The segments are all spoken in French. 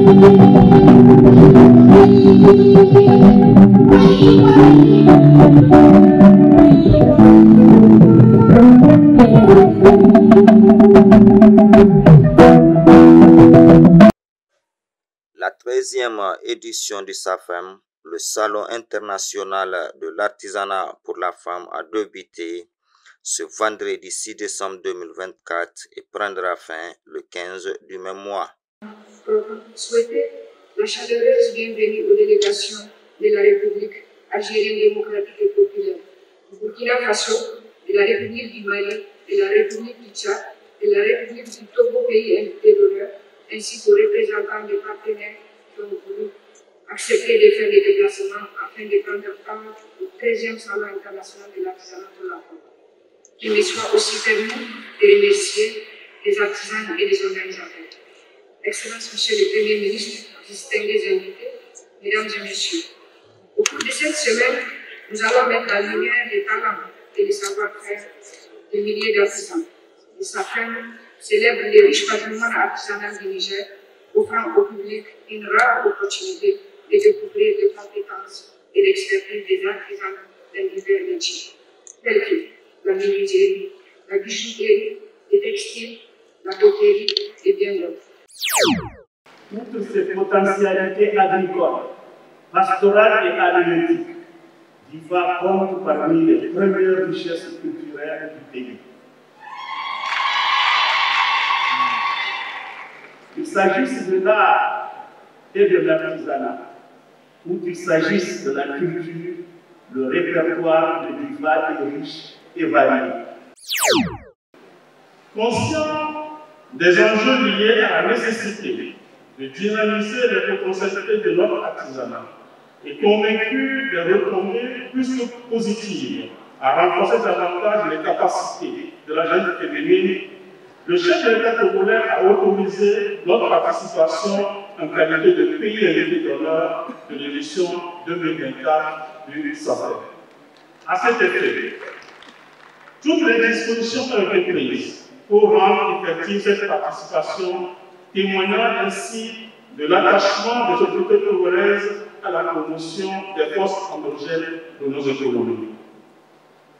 La 13e édition du SAFEM, le Salon international de l'artisanat pour la femme, a débuté ce vendredi 6 décembre 2024 et prendra fin le 15 du même mois. Souhaiter la chaleureuse bienvenue aux délégations de la République algérienne démocratique et populaire, du Burkina Faso, de la République du Mali, de la République du Tchad, de la République du Togo, pays invité d'honneur, ainsi qu'aux représentants des partenaires qui ont voulu accepter de faire des déplacements afin de prendre part au 13e Salon international de l'artisanat pour la femme. Il me soit aussi permis de remercier les artisans et les organisateurs. Excellence, Monsieur le Premier ministre, distingués invités, Mesdames et Messieurs, au cours de cette semaine, nous allons mettre en lumière les talents et les savoir-faire de milliers d'artisans. Le SAFEM célèbre les riches patrimoines artisanaux du Niger, offrant au public une rare opportunité de découvrir les compétences et l'expertise des artisans d'un divers métiers, tels que la menuiserie, la bijouterie, les textiles, la poterie et bien d'autres. Toutes ces potentialités agricoles, pastorales et halieutiques, d'Ivoire compte parmi les premières richesses culturelles du pays. Qu'il s'agisse de l'art et de l'artisanat, ou qu'il s'agisse de la culture, le répertoire de l'Ivoire est riche et varié. Conscient des enjeux liés à la nécessité de dynamiser les potentialités de notre artisanat et convaincu des retombées plus que positives à renforcer davantage les capacités de la jeune féminine, le chef de l'État congolais a autorisé notre participation en qualité de pays invité d'honneur de l'édition 2024 du SAFEM. À cet effet, toutes les dispositions ont été prises pour rendre effective cette participation, témoignant ainsi de l'attachement des autorités congolaises à la promotion des forces endogènes de nos économies.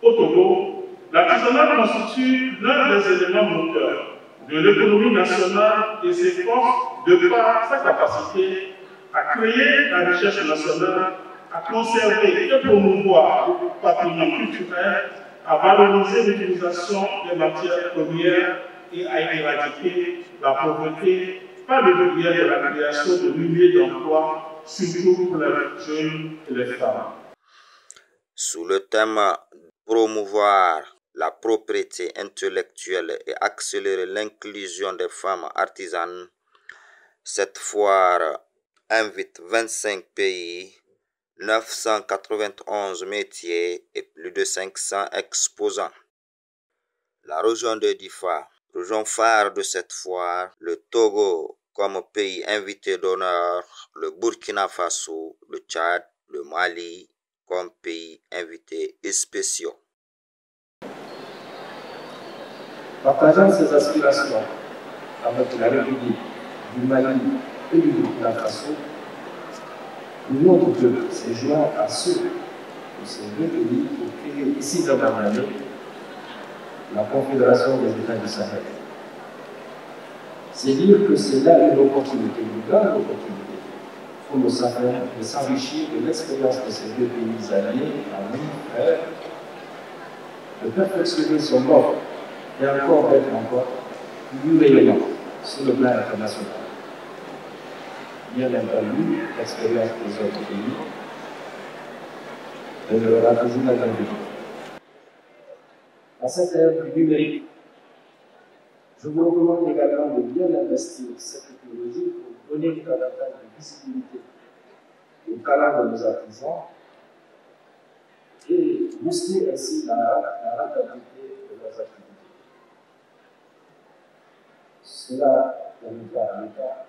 Au Togo, l'artisanat constitue l'un des éléments moteurs de l'économie nationale et s'efforce de par sa capacité à créer la richesse nationale, à conserver et promouvoir le patrimoine culturel, à valoriser l'utilisation des matières premières et à éradiquer la pauvreté par le biais de la création de milliers d'emplois, surtout pour les jeunes et les femmes. Sous le thème promouvoir la propriété intellectuelle et accélérer l'inclusion des femmes artisanes, cette foire invite 25 pays, 991 métiers et plus de 500 exposants. La région de Difa, région phare de cette foire, le Togo comme pays invité d'honneur, le Burkina Faso, le Tchad, le Mali comme pays invités spéciaux. Partageant ces aspirations avec la République du Mali et du Burkina Faso, l'Union du peuple s'est joint à ceux de ces deux pays pour créer ici dans l'année la Confédération des États du Sahel. C'est dire que c'est là une opportunité, une grande opportunité pour le Sahel de s'enrichir de l'expérience de ces deux pays alliés, amis, frères, de perfectionner son offre et encore d'être encore plus rayonnant sur le plan international. Bien entendu, l'expérience des autres pays demeurera toujours la bienvenue. À cette ère du numérique, je vous recommande également de bien investir cette technologie pour donner davantage de visibilité au talent de nos artisans et booster ainsi la rentabilité de leurs activités. Cela permettra à l'État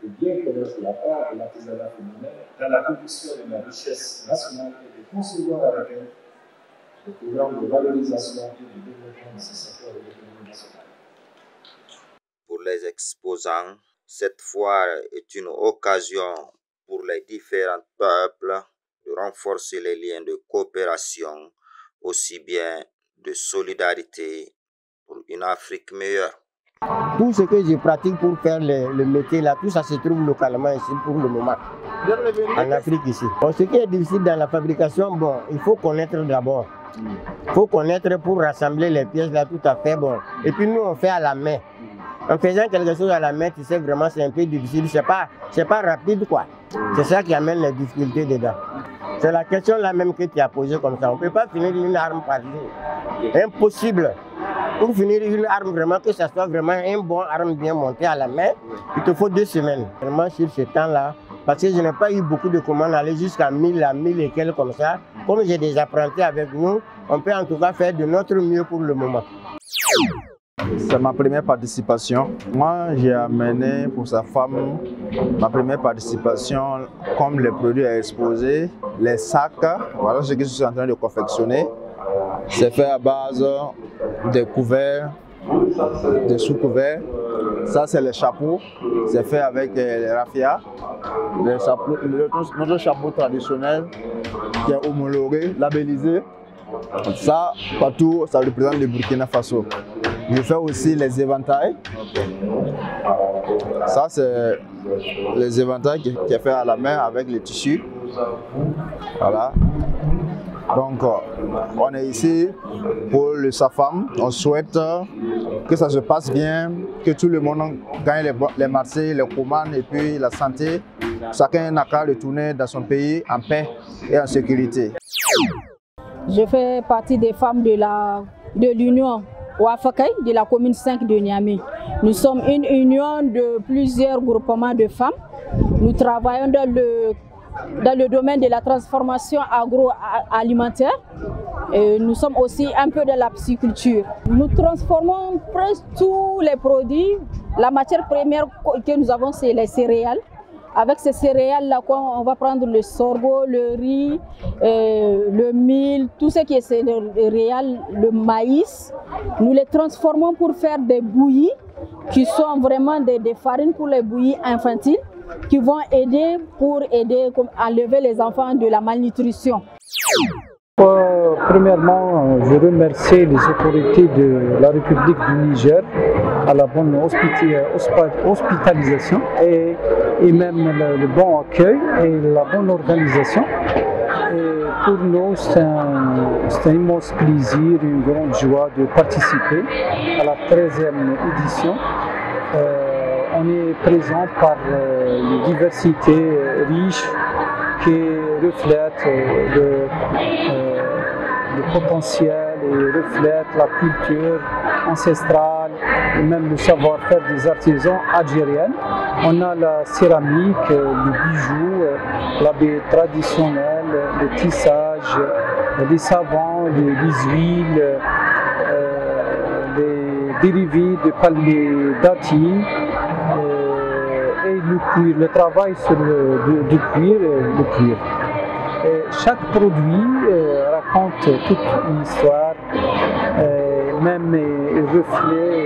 de bien connaître la part de l'artisanat féminin dans la production de la richesse nationale et de concevoir avec elle le programme de valorisation et de développement de ce secteur de l'économie nationale. Pour les exposants, Cette foire est une occasion pour les différents peuples de renforcer les liens de coopération, aussi bien de solidarité pour une Afrique meilleure. Tout ce que je pratique pour faire le métier là, tout ça se trouve localement ici pour le moment, en Afrique ici. Bon, ce qui est difficile dans la fabrication, bon, il faut connaître d'abord. Il faut connaître pour rassembler les pièces là, tout à fait bon. Et puis nous on fait à la main. En faisant quelque chose à la main, tu sais vraiment c'est un peu difficile, c'est pas rapide quoi. C'est ça qui amène les difficultés dedans. C'est la question là même que tu as posée comme ça. On ne peut pas finir une arme par jour. Impossible. Pour finir une arme vraiment, que ça soit vraiment une bonne arme bien montée à la main, il te faut 2 semaines. Vraiment sur ce temps-là, parce que je n'ai pas eu beaucoup de commandes, aller jusqu'à 1000 et quelques comme ça. Comme j'ai des apprentis avec nous, on peut en tout cas faire de notre mieux pour le moment. C'est ma première participation. Moi, j'ai amené pour sa femme ma première participation, comme les produits à exposer, les sacs. Voilà ce que je suis en train de confectionner. C'est fait à base des couverts, des sous-couverts. Ça, c'est les chapeaux. C'est fait avec les raffias. Notre chapeau traditionnel qui est homologué, labellisé. Ça, partout, ça représente le Burkina Faso. Je fais aussi les éventails. Ça, c'est les éventails qui est fait à la main avec les tissus. Voilà. Donc, on est ici pour le SAFAM. On souhaite que ça se passe bien, que tout le monde gagne les marchés, les commandes et puis la santé. Chacun n'a qu'à retourner dans son pays en paix et en sécurité. Je fais partie des femmes de l'Union Ouafakay de la commune 5 de Niamey. Nous sommes une union de plusieurs groupements de femmes. Nous travaillons dans le domaine de la transformation agroalimentaire. Et nous sommes aussi un peu dans la pisciculture. Nous transformons presque tous les produits. La matière première que nous avons, c'est les céréales. Avec ces céréales-là, on va prendre le sorgho, le riz, le mil, tout ce qui est céréales, le maïs. Nous les transformons pour faire des bouillies qui sont vraiment des farines pour les bouillies infantiles qui vont aider à enlever les enfants de la malnutrition. Premièrement, je remercie les autorités de la République du Niger à la bonne hospitalisation et même le bon accueil et la bonne organisation. Et pour nous, c'est un immense plaisir, une grande joie de participer à la 13e édition. On est présent par une diversité riche qui reflète le potentiel et reflète la culture ancestrale et même le savoir-faire des artisans algériens. On a la céramique, le bijou, l'habit traditionnel, le tissage, les savons, les huiles, les dérivés de palmiers datines. Et le cuir, le travail sur le cuir. Et chaque produit raconte toute une histoire, même il reflète,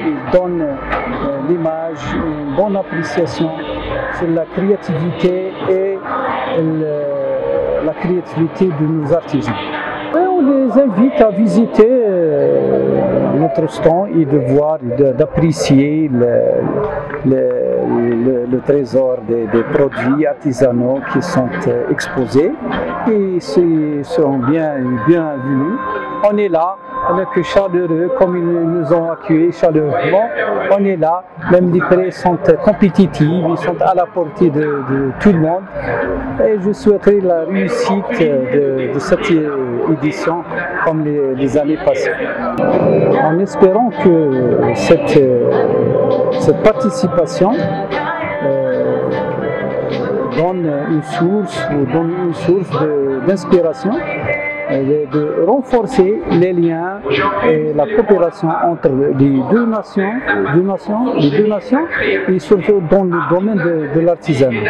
il donne l'image, une bonne appréciation sur la créativité et la créativité de nos artisans. Et on les invite à visiter notre stand et de voir, d'apprécier le trésor des produits artisanaux qui sont exposés et ils seront bienvenus. On est là, on est que chaleureux, comme ils nous ont accueillis chaleureusement. On est là, même les prix sont compétitifs, ils sont à la portée de tout le monde. Et je souhaiterais la réussite de cette édition comme les années passées. En espérant que cette participation donne une source d'inspiration, de renforcer les liens et la coopération entre les deux nations et surtout dans le domaine de l'artisanat.